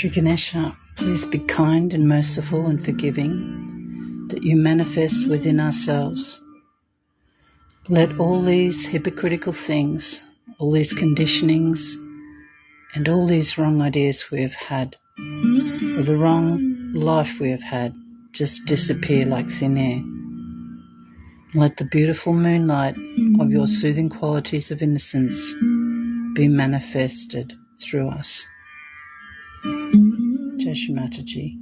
Shri Ganesha, please be kind and merciful and forgiving that you manifest within ourselves. Let all these hypocritical things, all these conditionings, and all these wrong ideas we have had, or the wrong life we have had, just disappear like thin air. Let the beautiful moonlight of your soothing qualities of innocence be manifested through us. Shri Mataji.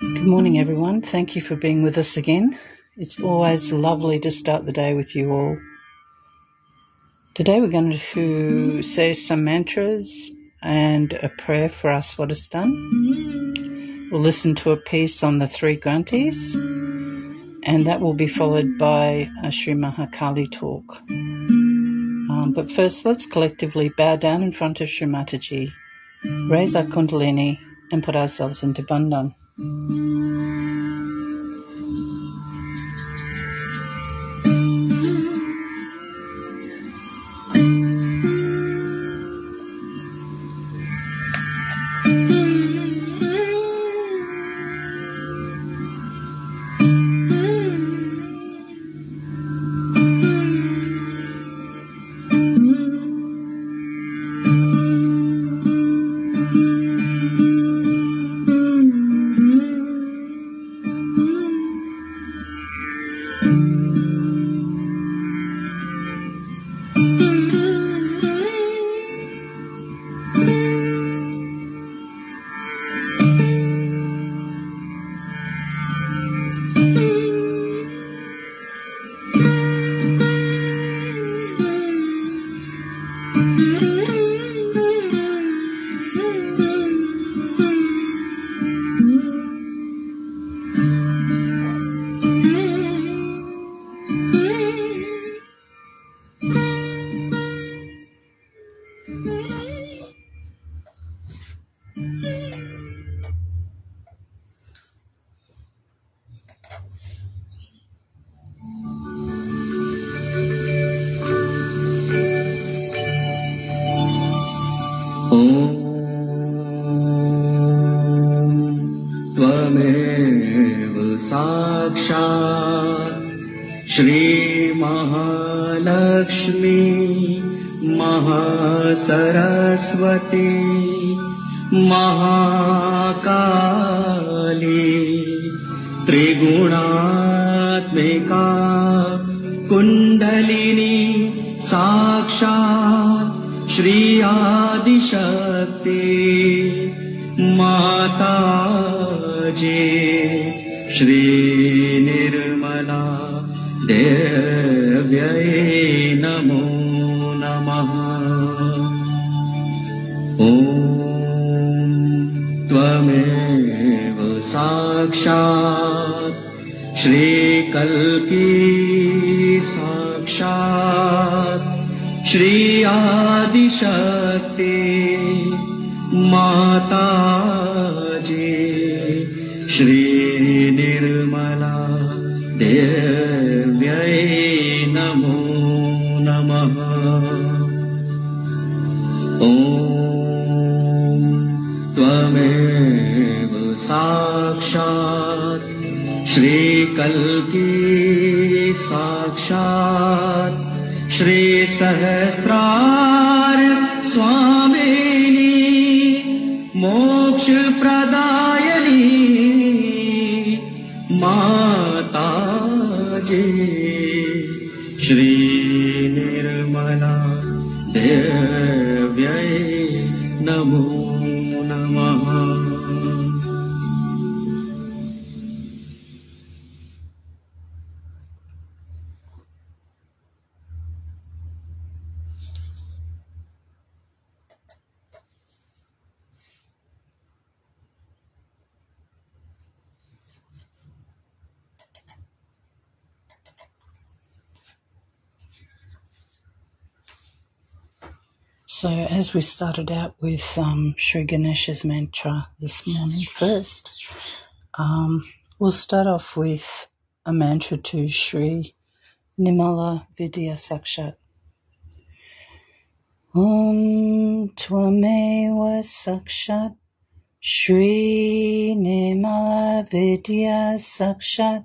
Good morning, everyone. Thank you for being with us again. It's always lovely to start the day with you all. Today we're going to say some mantras and a prayer for our Swadhisthana. We'll listen to a piece on the three Granthis, and that will be followed by a Shri Mahakali talk. But first, let's collectively bow down in front of Shri Mataji, raise our Kundalini, and put ourselves into Bandhan. त्वमेव साक्षात् श्री महालक्ष्मी महासरस्वती महाकाली त्रिगुणात्मिका कुण्डलिनी साक्षात् श्री आदिशक्ति माताजी श्री निर्मला देव्यै नमो नमः। ॐ त्वमेव साक्षात् श्रीकल्की साक्षात् श्री आदिशक्ति माताजी श्री निर्मला देव्यै नमो नमः। ॐ त्वमेव साक्षात् श्रीकल्की साक्षात् श्री सहस्रार स्वामिनी मोक्ष प्रदायिनी माताजी श्री निर्मला देव्यै नमो नमः। So as we started out with Shri Ganesha's mantra this morning first, we'll start off with a mantra to Shri Nimala Vidya Sakshat. Om Tvameva Sakshat Shri Nimala Vidya Sakshat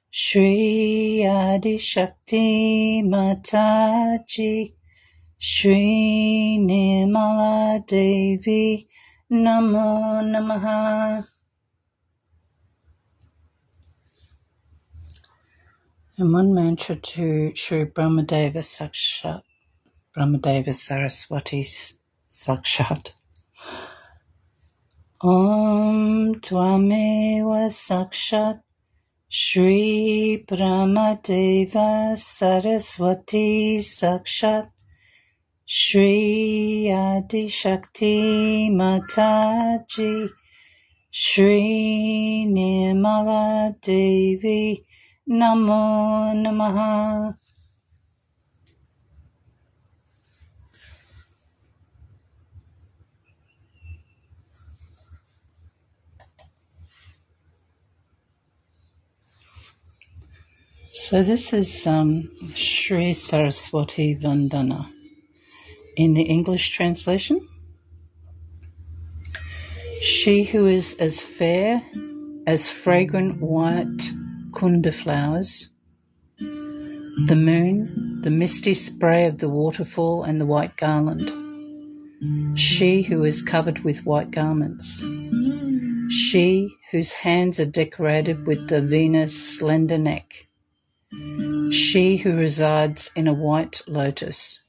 Shri Adi Shakti Mataji Shri Nimala Devi Namo Namaha. And one mantra to Shri Brahmadeva Sakshat, Brahmadeva Saraswati Sakshat. Om Tvameva Sakshat Shri Brahmadeva Saraswati Sakshat Shri Adi Shakti Mataji Shri Nirmala Devi Namo Namaha. So this is Shri Saraswati Vandana. In the English translation, she who is as fair as fragrant white kunda flowers, the moon, the misty spray of the waterfall and the white garland, she who is covered with white garments, she whose hands are decorated with the Venus' slender neck, she who resides in a white lotus,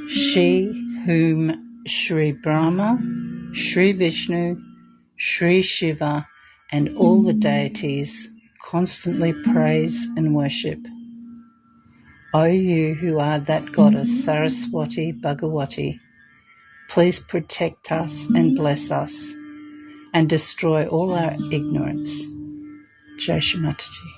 she whom Shri Brahma, Shri Vishnu, Shri Shiva and all the deities constantly praise and worship. O you who are that goddess Saraswati Bhagavati, please protect us and bless us and destroy all our ignorance. Jai Shri Mataji.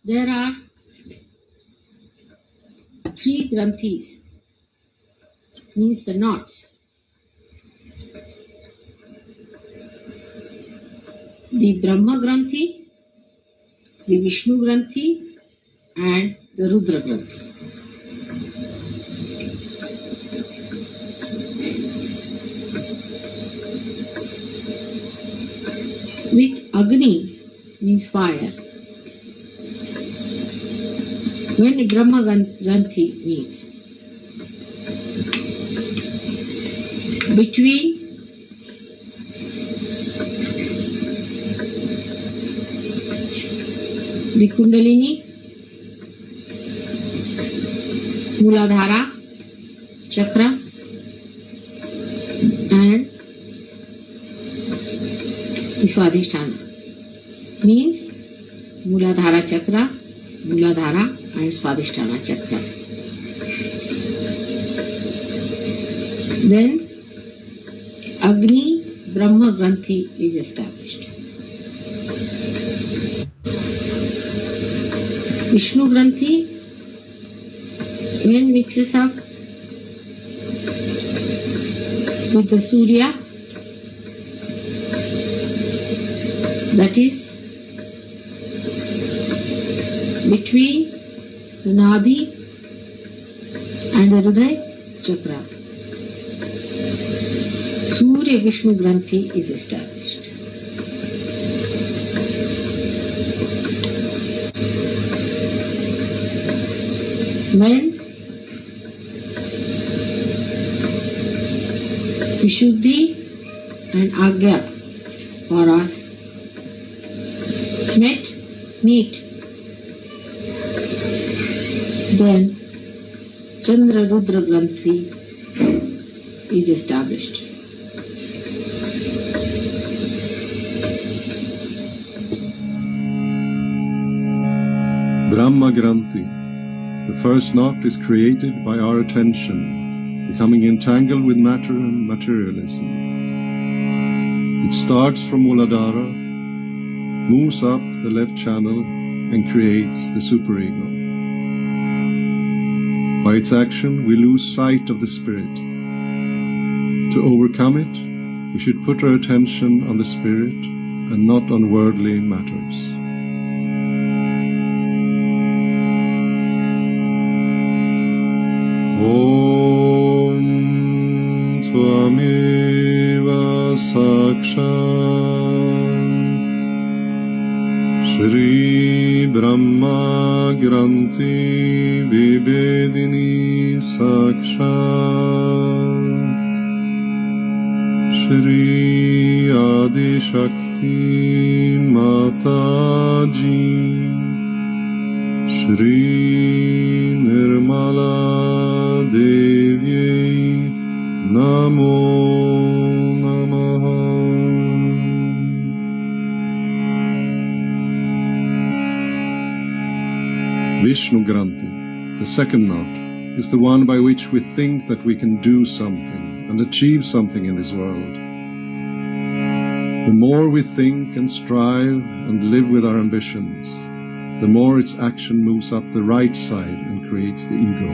There are 3 granthis, means the knots. The Brahma Granthi, the Vishnu Granthi and the Rudra Granthi. With Agni means fire. When the Brahma Granthi meets, between the Kundalini, Muladhara, Chakra and the Swadhisthana, means Muladhara Chakra, Muladhara and Swadhisthana Chakra. Then Agni Brahma Granthi is established. Vishnu Granthi, when mixes up with the Surya, that is between the Nabhi and the Hridaya Chakra, Surya Vishnu Granthi is established. When Vishuddhi and Agya auras meet, then Chandra Rudra Granthi is established. Brahma Granthi, the first knot, is created by our attention, becoming entangled with matter and materialism. It starts from Muladhara, moves up the left channel and creates the superego. By its action, we lose sight of the Spirit. To overcome it, we should put our attention on the Spirit and not on worldly matters. Om Tvameva Sakshat Shri Brahma Granti Vibedini Sakshat Shri Adi Shakti Mataji Shri Nirmala Devyai Namo Namaha. Vishnu Granti, the second knot, is the one by which we think that we can do something and achieve something in this world. The more we think and strive and live with our ambitions, the more its action moves up the right side and creates the ego.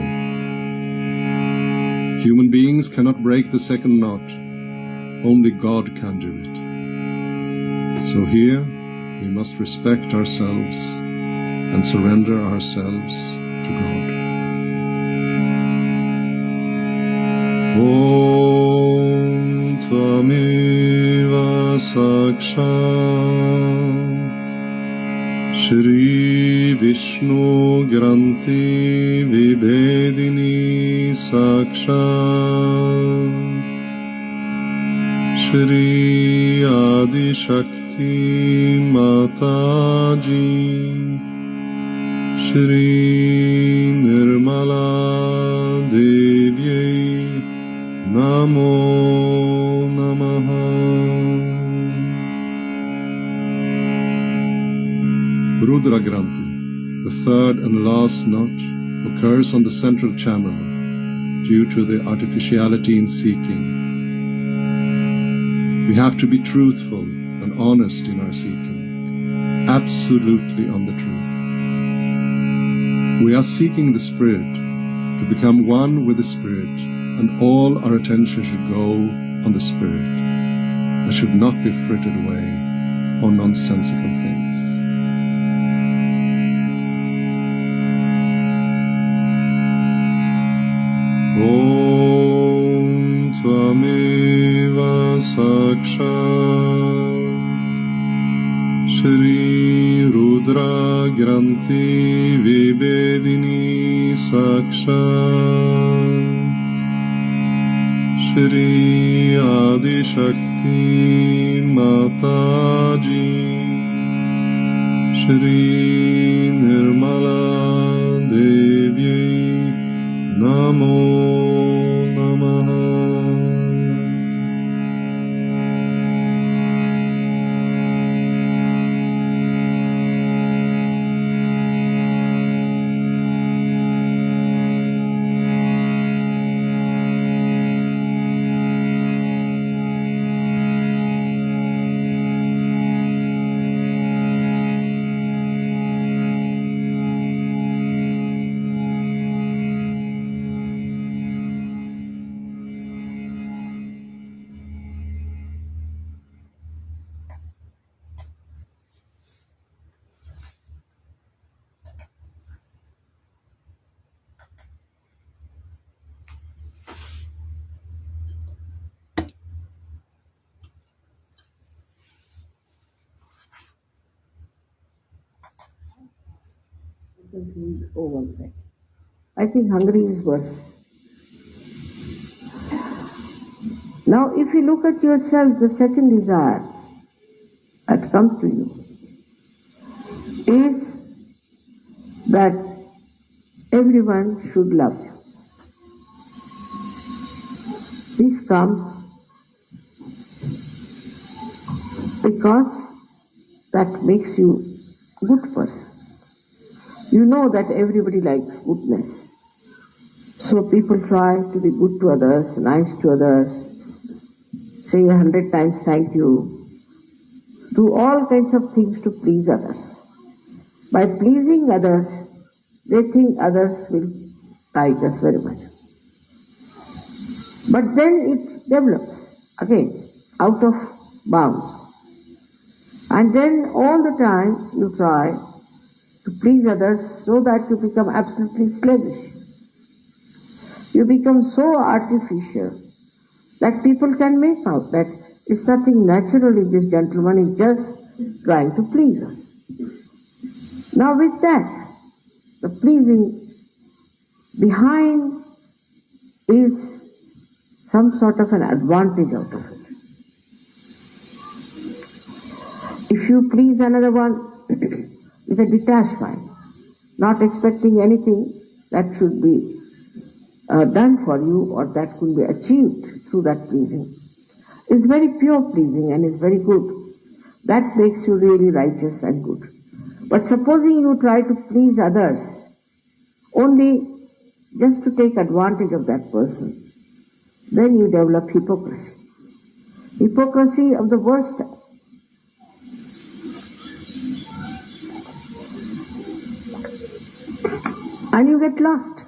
Human beings cannot break the second knot. Only God can do it. So here we must respect ourselves and surrender ourselves to God. Om Tvameva Sakshat Shri Vishnu Granti Vibedini Sakshat Shri Adi Shakti Mataji Shri Nirmala Devyai Namo Namaha. Rudra Granti, the third and last knot, occurs on the central channel due to the artificiality in seeking. We have to be truthful and honest in our seeking, absolutely on the truth. We are seeking the Spirit, to become one with the Spirit, and all our attention should go on the Spirit and should not be frittered away on nonsensical things. Om Tvameva Sakshat Shri Rudra Granti Vibedini Sakshat Shri Adi Shakti Mataji Shri Nirmala Devyai Namo Namaha. Overfed. I think hungry is worse. Now, if you look at yourself, the second desire that comes to you is that everyone should love you. This comes because that makes you a good person. You know that everybody likes goodness. So people try to be good to others, nice to others, say 100 times thank you, do all kinds of things to please others. By pleasing others, they think others will like us very much. But then it develops again out of bounds. And then all the time you try to please others so that you become absolutely slavish. You become so artificial that people can make out that it's nothing natural if this gentleman is just trying to please us. Now with that, the pleasing behind is some sort of an advantage out of it. If you please another one with a detached mind, not expecting anything that should be done for you or that could be achieved through that pleasing, it's very pure pleasing and is very good. That makes you really righteous and good. But supposing you try to please others only just to take advantage of that person, then you develop hypocrisy. Hypocrisy of the worst type. And you get lost.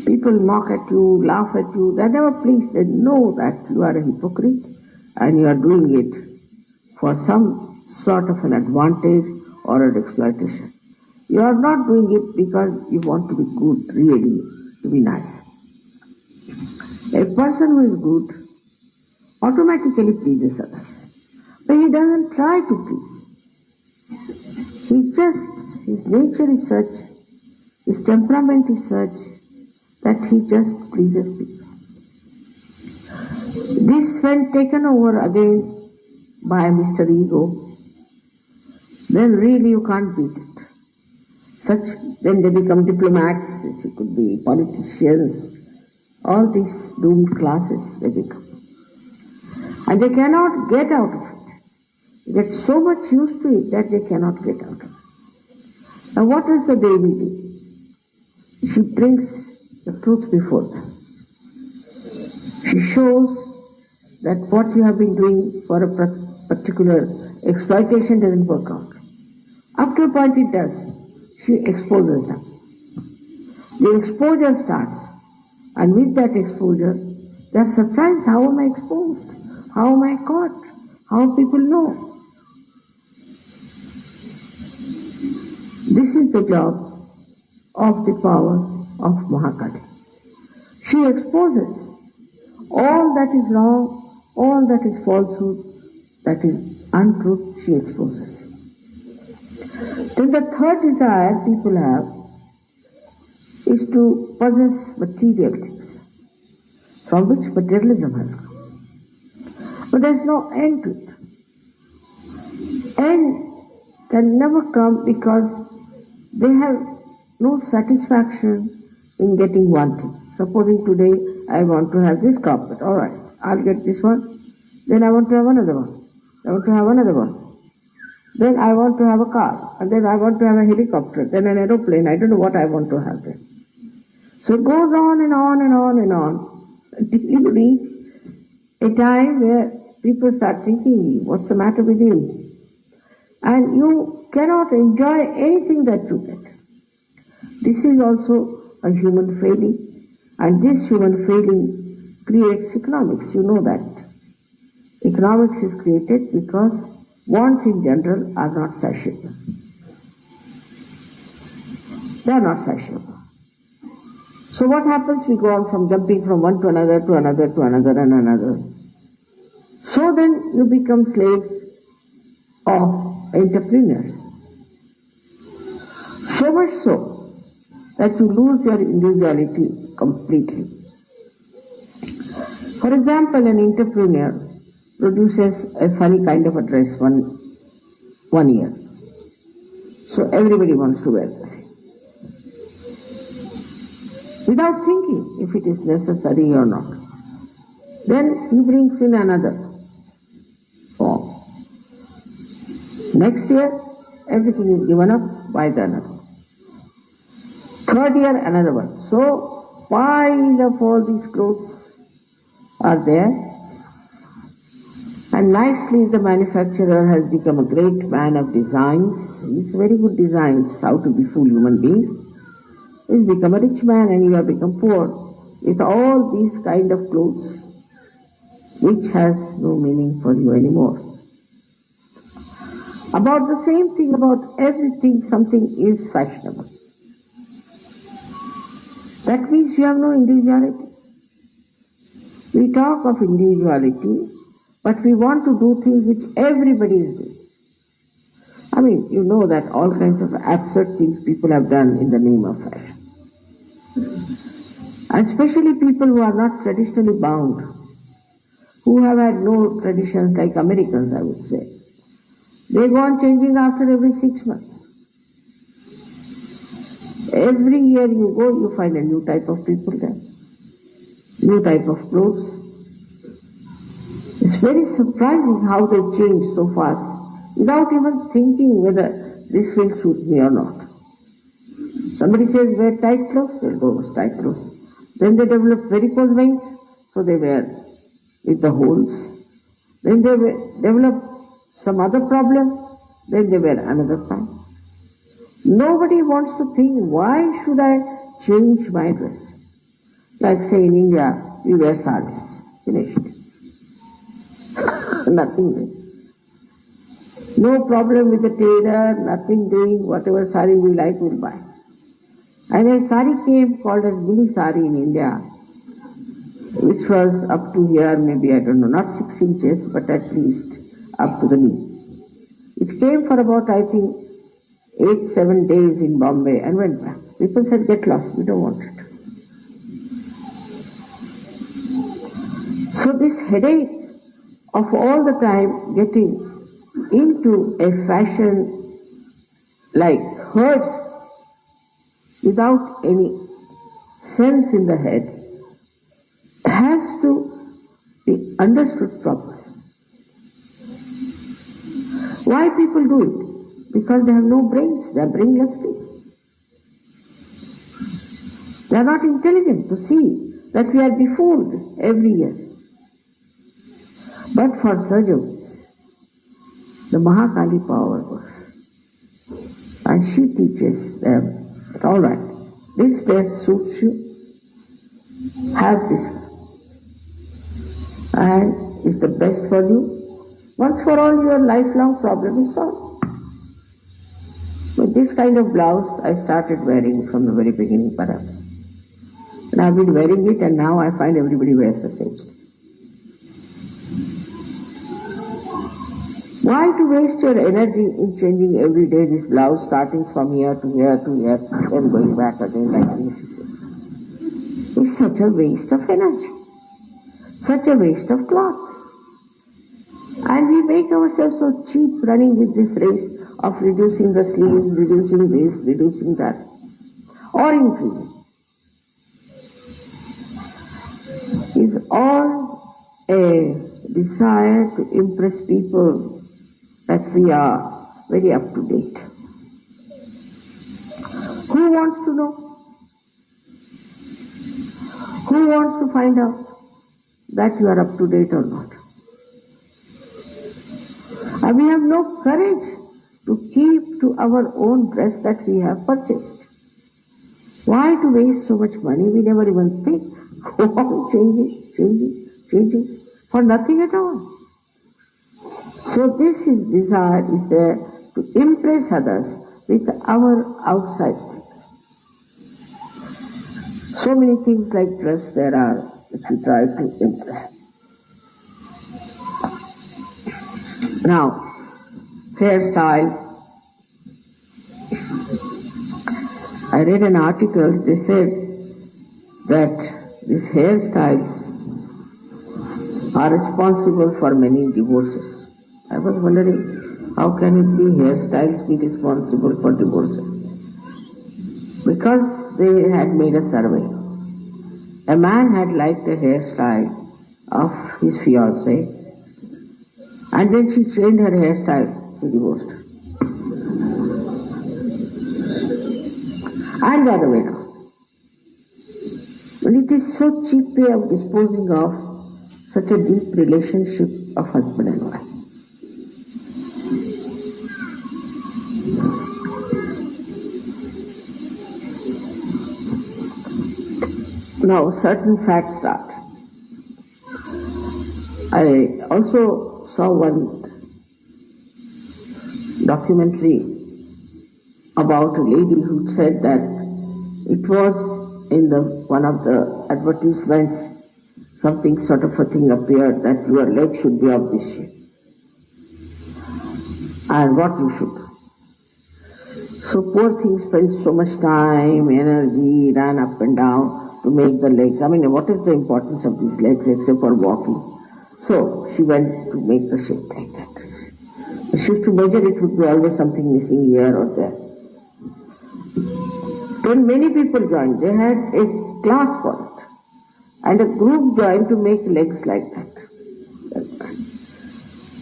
People mock at you, laugh at you. They are never pleased. They know that you are a hypocrite and you are doing it for some sort of an advantage or an exploitation. You are not doing it because you want to be good, really, to be nice. A person who is good automatically pleases others. But he doesn't try to please. His nature is such, his temperament is such, that he just pleases people. This, when taken over again by Mr. Ego, then really you can't beat it. Then they become diplomats, it could be politicians, all these doomed classes they become. And they cannot get out of it. They get so much used to it that they cannot get out of it. Now what does the Devi do? She brings the truth before them. She shows that what you have been doing for a particular exploitation doesn't work out. Up to a point it does. She exposes them. The exposure starts. And with that exposure, they are surprised. How am I exposed? How am I caught? How people know? This is the job of the power of Mahakali. She exposes all that is wrong, all that is falsehood, that is untruth, she exposes. Then the third desire people have is to possess material things, from which materialism has come. But there is no end to it. End can never come because they have no satisfaction in getting one thing. Supposing today I want to have this carpet, alright, I'll get this one, then I want to have another one, I want to have another one. Then I want to have a car, and then I want to have a helicopter, then an aeroplane, I don't know what I want to have then. So it goes on and on and on and on, until you reach a time where people start thinking, what's the matter with you? And you cannot enjoy anything that you get. This is also a human failing, and this human failing creates economics. You know that. Economics is created because wants in general are not satiable. They are not satiable. So what happens? We go on from jumping from one to another, to another, to another and another. So then you become slaves of entrepreneurs. So much so that you lose your individuality completely. For example, an entrepreneur produces a funny kind of a dress one year. So everybody wants to wear the same. Without thinking if it is necessary or not. Then he brings in another form. Next year, everything is given up by the another. Third year, another one. So, pile of all these clothes are there. And nicely the manufacturer has become a great man of designs. He's very good designs, how to befool human beings. He's become a rich man and you have become poor with all these kind of clothes, which has no meaning for you anymore. About the same thing, about everything, something is fashionable. That means you have no individuality. We talk of individuality, but we want to do things which everybody is doing. I mean, you know that all kinds of absurd things people have done in the name of fashion. And especially people who are not traditionally bound, who have had no traditions like Americans, I would say. They go on changing after every 6 months. Every year you go, you find a new type of people there, new type of clothes. It's very surprising how they change so fast without even thinking whether this will suit me or not. Somebody says wear tight clothes, they'll go with tight clothes. Then they develop varicose veins, so they wear with the holes. Then they develop some other problem, then they wear another kind. Nobody wants to think, why should I change my dress? Like say in India, we wear saris. Finished. Nothing there. No problem with the tailor, nothing doing, whatever sari we like, we'll buy. And a sari came called as mini sari in India, which was up to here, maybe, I don't know, not 6 inches, but at least up to the knee. It came for about, I think, 8-7 days in Bombay and went back. People said, get lost, we don't want it. So this headache of all the time getting into a fashion like hers without any sense in the head has to be understood properly. Why people do it? Because they have no brains, they are brainless people. They are not intelligent to see that we are befooled every year. But for Sahaja, the Mahakali power works. And she teaches them, all right, this dress suits you, have this and is the best for you. Once for all, your lifelong problem is solved. With this kind of blouse, I started wearing from the very beginning, perhaps. And I've been wearing it, and now I find everybody wears the same stuff. Why to waste your energy in changing every day this blouse, starting from here to here to here, then going back again like this? It's such a waste of energy, such a waste of cloth. And we make ourselves so cheap running with this race of reducing the sleeves, reducing this, reducing that, or increasing. It's all a desire to impress people that we are very up to date. Who wants to know? Who wants to find out that you are up to date or not? And we have no courage to keep to our own dress that we have purchased. Why to waste so much money? We never even think. Go on changing, for nothing at all. So this desire is there to impress others with our outside things. So many things like dress there are which we try to impress. Now, hairstyle. I read an article, they said that these hairstyles are responsible for many divorces. I was wondering, how can it be hairstyles be responsible for divorces? Because they had made a survey. A man had liked a hairstyle of his fiancée, and then she changed her hairstyle to divorced her. And the other way around. But it is so cheap way of disposing of such a deep relationship of husband and wife. Now certain facts start. I also saw one documentary about a lady who said that it was in one of the advertisements, something sort of a thing appeared that your leg should be of this shape and what you should. So poor thing spent so much time, energy, ran up and down to make the legs. I mean, what is the importance of these legs except for walking? So she went to make the shape like that. If she used to measure, it would be always something missing here or there. Then many people joined. They had a class for it. And a group joined to make legs like that.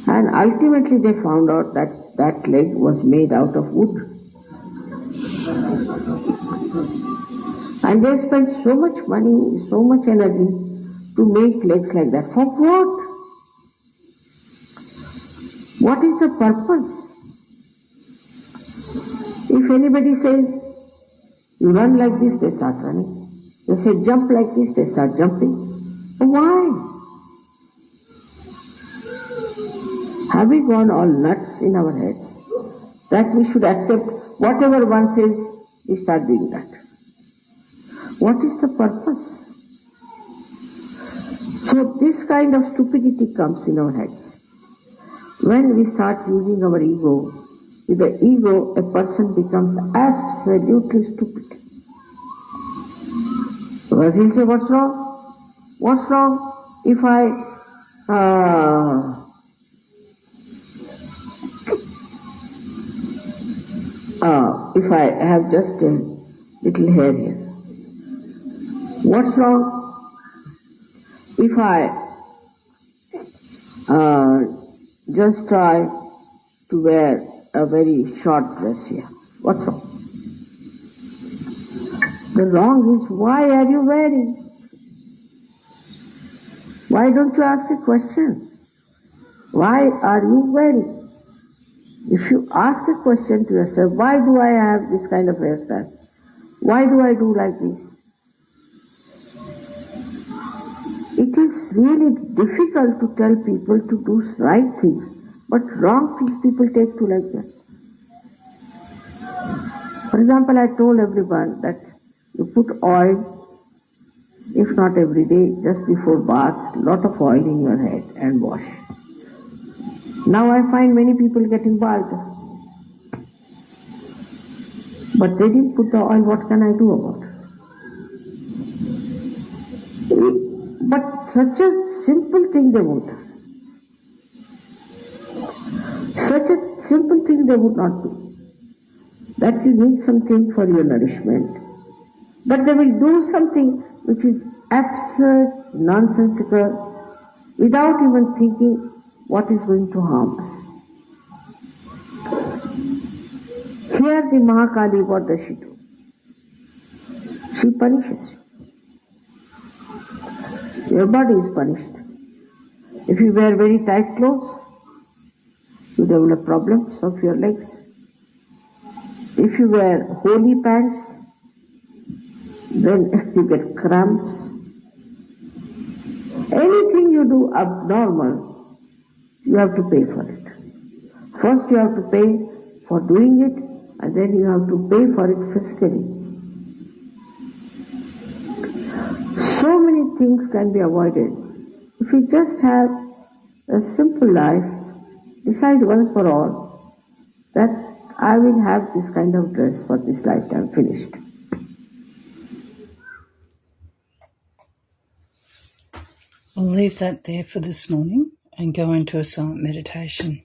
And ultimately they found out that that leg was made out of wood. And they spent so much money, so much energy to make legs like that. For what? What is the purpose? If anybody says, you run like this, they start running. They say, jump like this, they start jumping. Why? Have we gone all nuts in our heads that we should accept whatever one says, we start doing that? What is the purpose? So this kind of stupidity comes in our heads. When we start using our ego, with the ego, a person becomes absolutely stupid. Because he'll say, what's wrong? What's wrong if I have just a little hair here? What's wrong if I just try to wear a very short dress here? What's wrong? The wrong is, why are you wearing? Why don't you ask a question? Why are you wearing? If you ask a question to yourself, why do I have this kind of hairstyle? Why do I do like this? It is really difficult to tell people to do right things, but wrong things people take to like that. For example, I told everyone that you put oil, if not every day, just before bath, lot of oil in your head and wash. Now I find many people getting bald. But they didn't put the oil, what can I do about it? But such a simple thing they would. Such a simple thing they would not do. That you need something for your nourishment. But they will do something which is absurd, nonsensical, without even thinking what is going to harm us. Here the Mahakali, what does she do? She punishes you. Your body is punished. If you wear very tight clothes, you develop problems of your legs. If you wear holey pants, then you get cramps. Anything you do abnormal, you have to pay for it. First you have to pay for doing it, and then you have to pay for it physically. So many things can be avoided if we just have a simple life, decide once for all that I will have this kind of dress for this lifetime, finished. I'll leave that there for this morning and go into a silent meditation.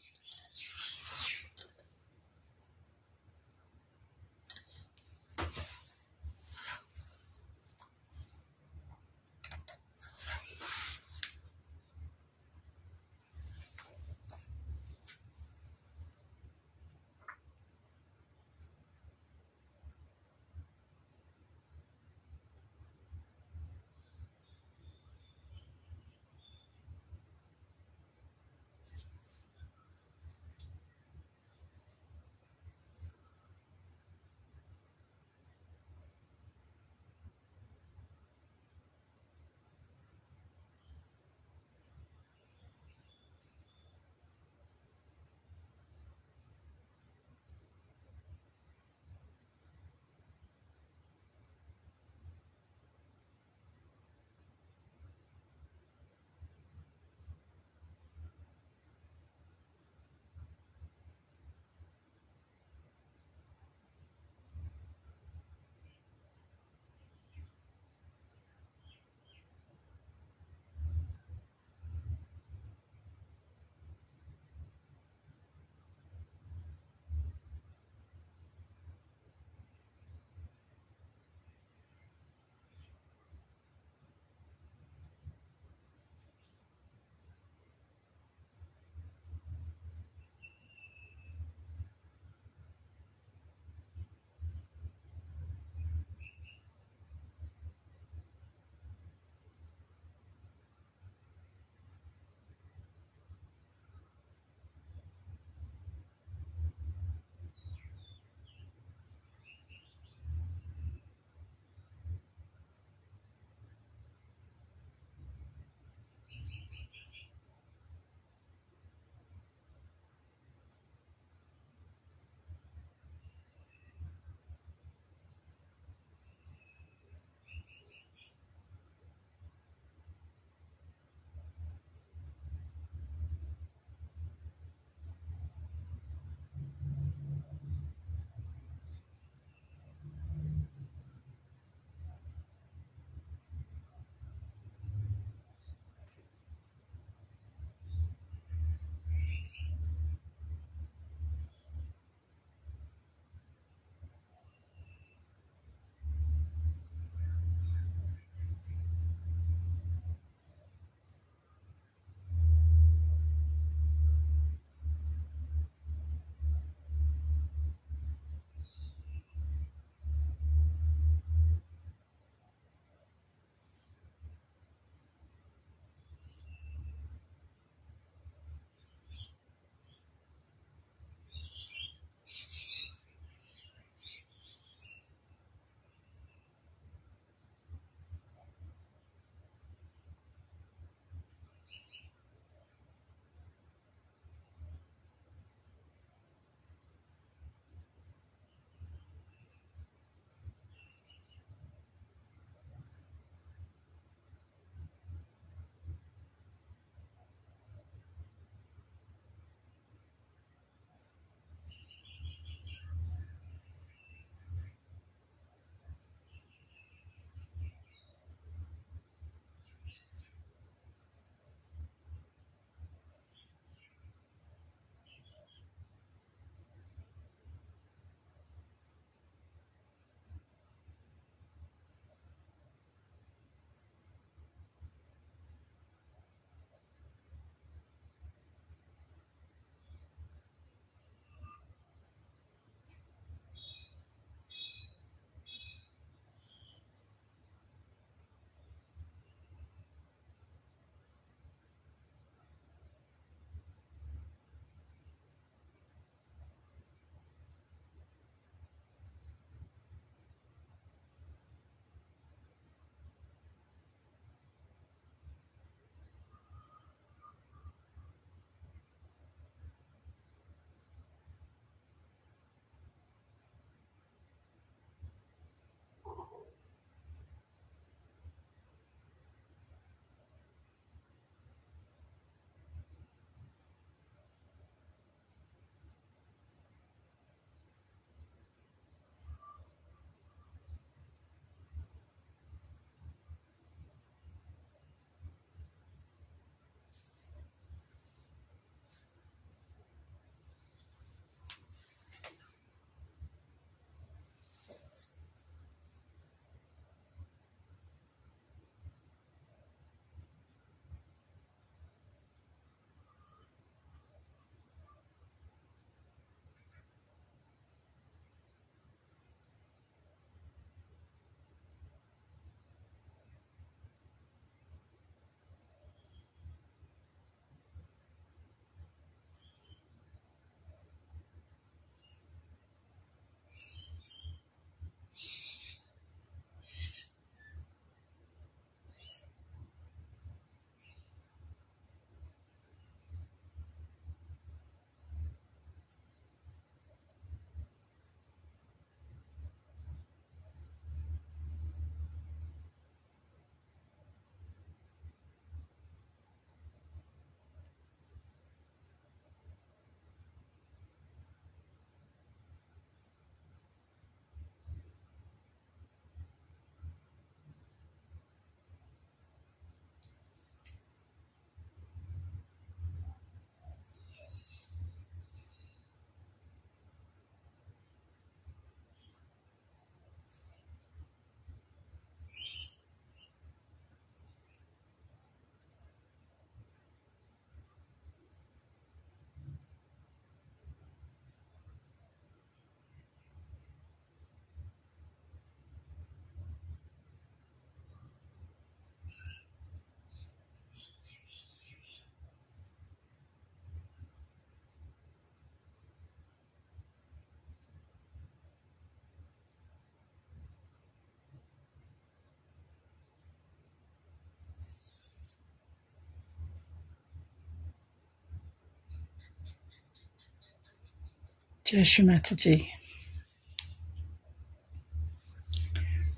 Jai Shri Mataji.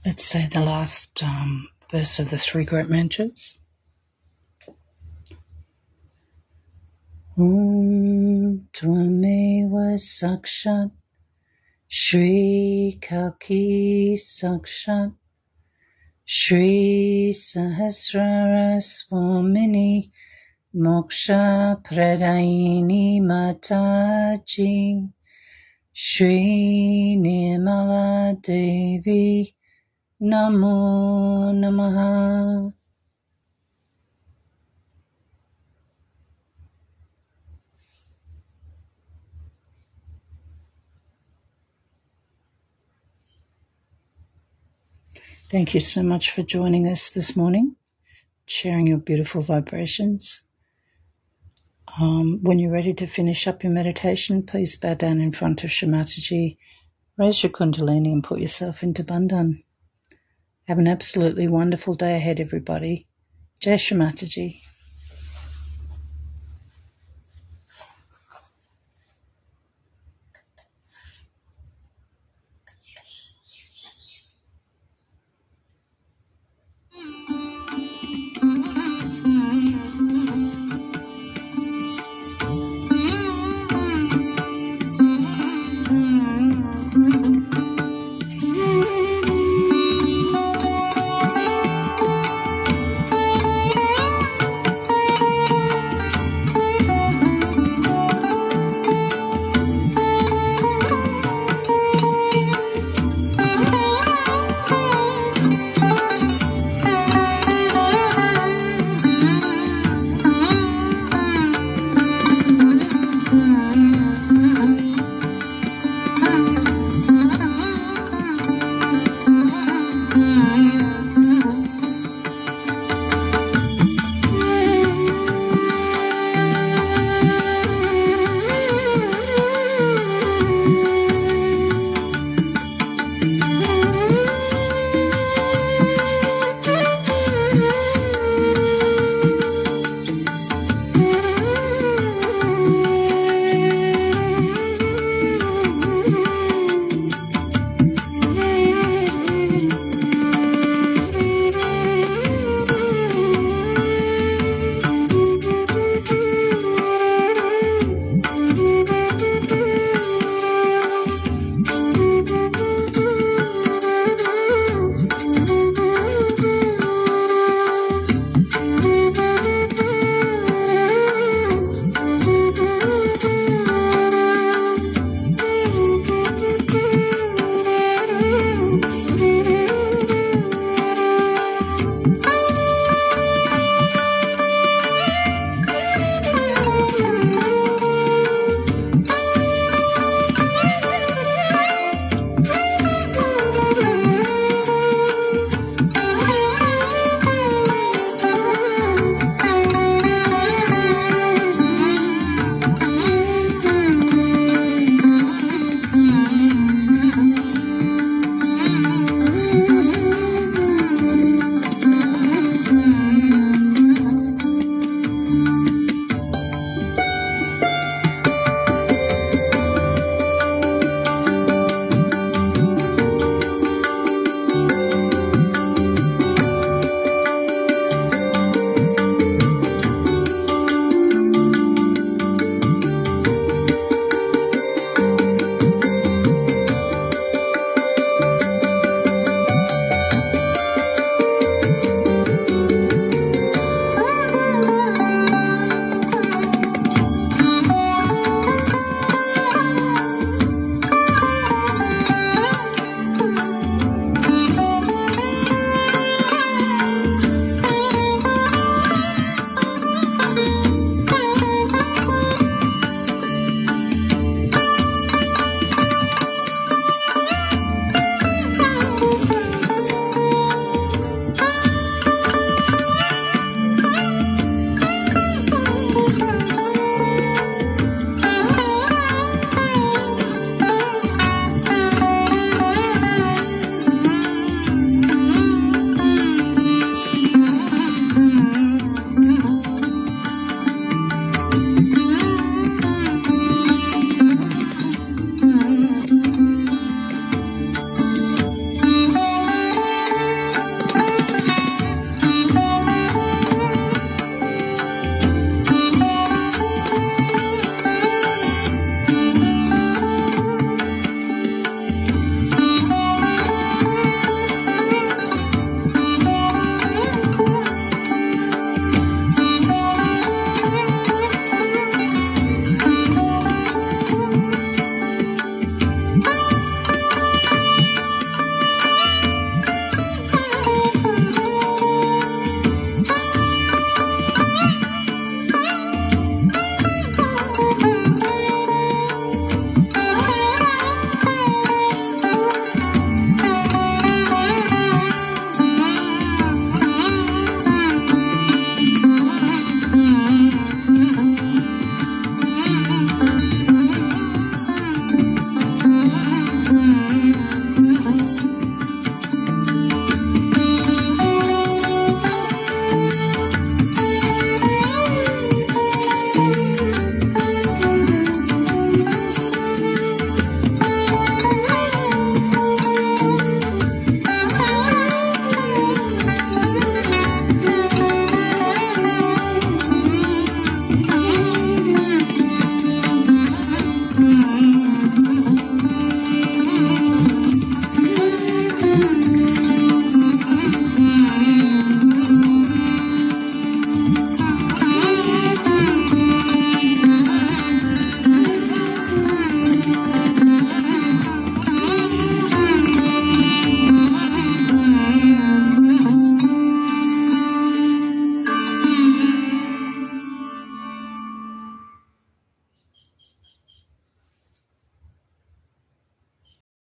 Let's say the last verse of the three great mantras. Om Tvameva Sakshat Shri Kalki Sakshat Shri Sahasrara Swamini Moksha Pradayini Mataji Shri Nirmala Devi Namo Namaha. Thank you so much for joining us this morning, sharing your beautiful vibrations. When you're ready to finish up your meditation, please bow down in front of Shri Mataji, raise your kundalini and put yourself into Bandhan. Have an absolutely wonderful day ahead, everybody. Jai Shri Mataji.